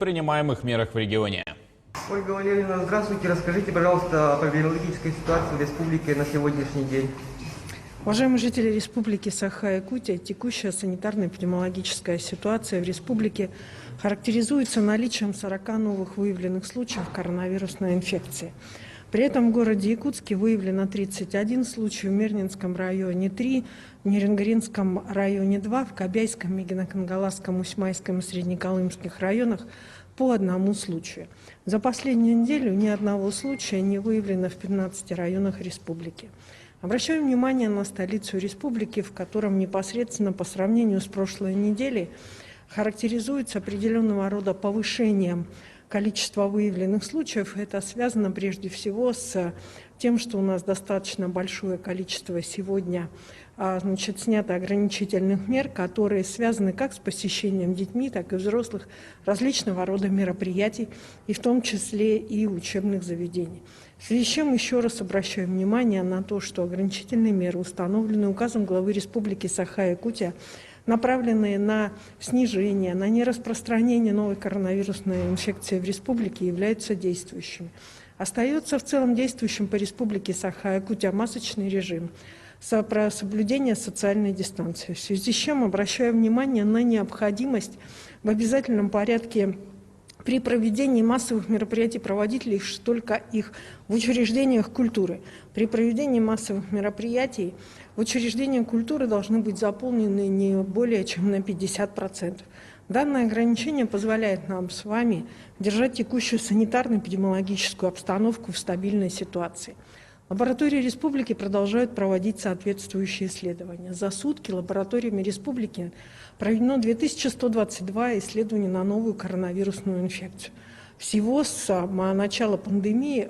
принимаемых мерах в регионе. Ольга Валерьевна, здравствуйте. Расскажите, пожалуйста, о эпидемиологической ситуации в республике на сегодняшний день. Уважаемые жители Республики Саха-Якутия, текущая санитарно-эпидемиологическая ситуация в республике характеризуется наличием 40 новых выявленных случаев коронавирусной инфекции. При этом в городе Якутске выявлено 31 случай, в Мирнинском районе 3, в Нерюнгринском районе 2, в Кобяйском, Мегино-Кангаласском, Усьмайском и Среднеколымских районах по одному случаю. За последнюю неделю ни одного случая не выявлено в 15 районах республики. Обращаю внимание на столицу республики, в котором непосредственно по сравнению с прошлой неделей характеризуется определенного рода повышением количества выявленных случаев. Это связано прежде всего с тем, что у нас достаточно большое количество сегодня снято ограничительных мер, которые связаны как с посещением детьми, так и взрослых различного рода мероприятий, и в том числе и учебных заведений. В связи с чем еще раз обращаю внимание на то, что ограничительные меры, установленные указом главы Республики Саха-Якутия, направленные на снижение, на нераспространение новой коронавирусной инфекции в республике, являются действующими. Остается в целом действующим по Республике Саха-Якутия масочный режим, про соблюдение социальной дистанции. В связи с чем обращаю внимание на необходимость в обязательном порядке при проведении массовых мероприятий проводить лишь только их в учреждениях культуры. При проведении массовых мероприятий в учреждениях культуры должны быть заполнены не более чем на 50%. Данное ограничение позволяет нам с вами держать текущую санитарно-эпидемиологическую обстановку в стабильной ситуации. Лаборатории республики продолжают проводить соответствующие исследования. За сутки лабораториями республики проведено 2122 исследования на новую коронавирусную инфекцию. Всего с начала пандемии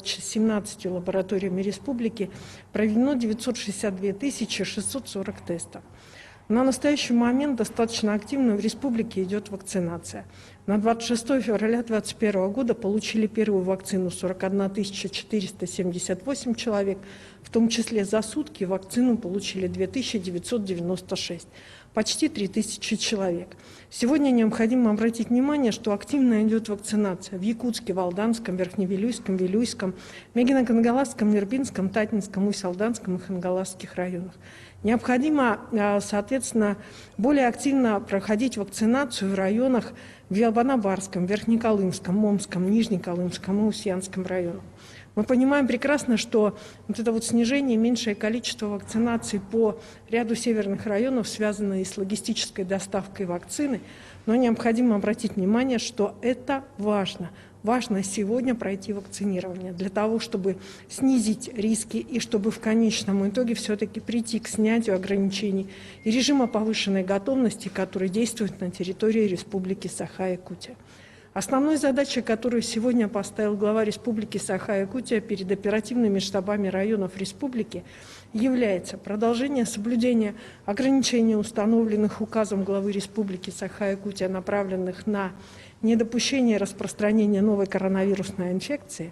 17 лабораториями республики проведено 962 640 тестов. На настоящий момент достаточно активно в республике идет вакцинация. На 26 февраля 2021 года получили первую вакцину 41 478 человек, в том числе за сутки вакцину получили 2996, почти 3000 человек. Сегодня необходимо обратить внимание, что активно идет вакцинация в Якутске, Валданском, Верхневилюйском, Вилюйском, Мегино-Кангаласском, Нербинском, Татинском, Усть-Алданском и Хангаласских районах. Необходимо, соответственно, более активно проходить вакцинацию в районах в Абанабарском, Верхнеколымском, Момском, Нижнеколымском и Устьянском районах. Мы понимаем прекрасно, что вот это вот снижение, меньшее количество вакцинаций по ряду северных районов связано и с логистической доставкой вакцины, но необходимо обратить внимание, что это важно. Важно сегодня пройти вакцинирование для того, чтобы снизить риски и чтобы в конечном итоге все-таки прийти к снятию ограничений и режима повышенной готовности, который действует на территории Республики Саха-Якутия. Основной задачей, которую сегодня поставил глава Республики Саха-Якутия перед оперативными штабами районов республики, является продолжение соблюдения ограничений, установленных указом главы Республики Саха-Якутия, направленных на недопущение распространения новой коронавирусной инфекции,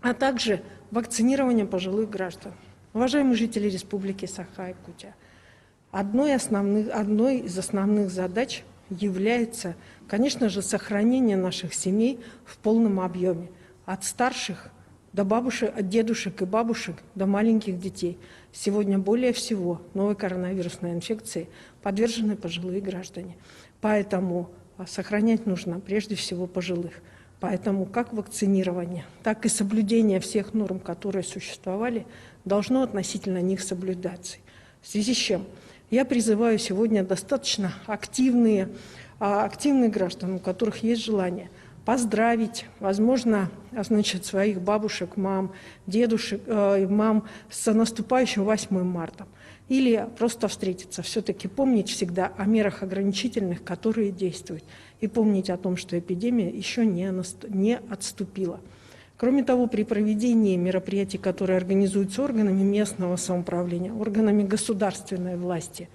а также вакцинирование пожилых граждан. Уважаемые жители Республики Саха-Якутия, одной из основных задач является, конечно же, сохранение наших семей в полном объеме, от старших до бабушек, от дедушек и бабушек до маленьких детей. Сегодня более всего новой коронавирусной инфекции подвержены пожилые граждане. Поэтому сохранять нужно прежде всего пожилых. Поэтому как вакцинирование, так и соблюдение всех норм, которые существовали, должно относительно них соблюдаться. В связи с чем я призываю сегодня достаточно активных граждан, у которых есть желание поздравить, возможно, своих бабушек, мам, дедушек, мам с наступающим 8 марта. Или просто встретиться, все-таки помнить всегда о мерах ограничительных, которые действуют, и помнить о том, что эпидемия еще не отступила. Кроме того, при проведении мероприятий, которые организуются органами местного самоуправления, органами государственной власти,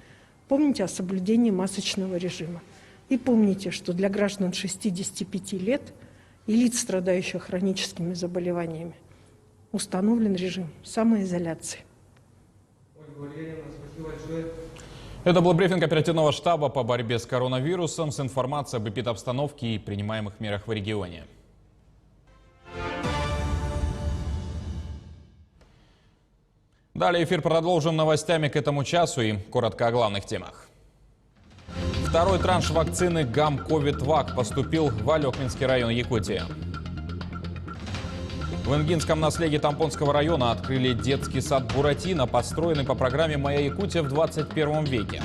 помните о соблюдении масочного режима. И помните, что для граждан 65 лет и лиц, страдающих хроническими заболеваниями, установлен режим самоизоляции. Ольга Валерьевна, спасибо большое. Это был брифинг оперативного штаба по борьбе с коронавирусом с информацией об эпидобстановке и принимаемых мерах в регионе. Далее эфир продолжим новостями к этому часу и коротко о главных темах. Второй транш вакцины ГАМ-КОВИД-ВАК поступил в Алекминский район Якутии. В Ингинском наследии Тампонского района открыли детский сад «Буратино», построенный по программе «Моя Якутия» в 21 веке.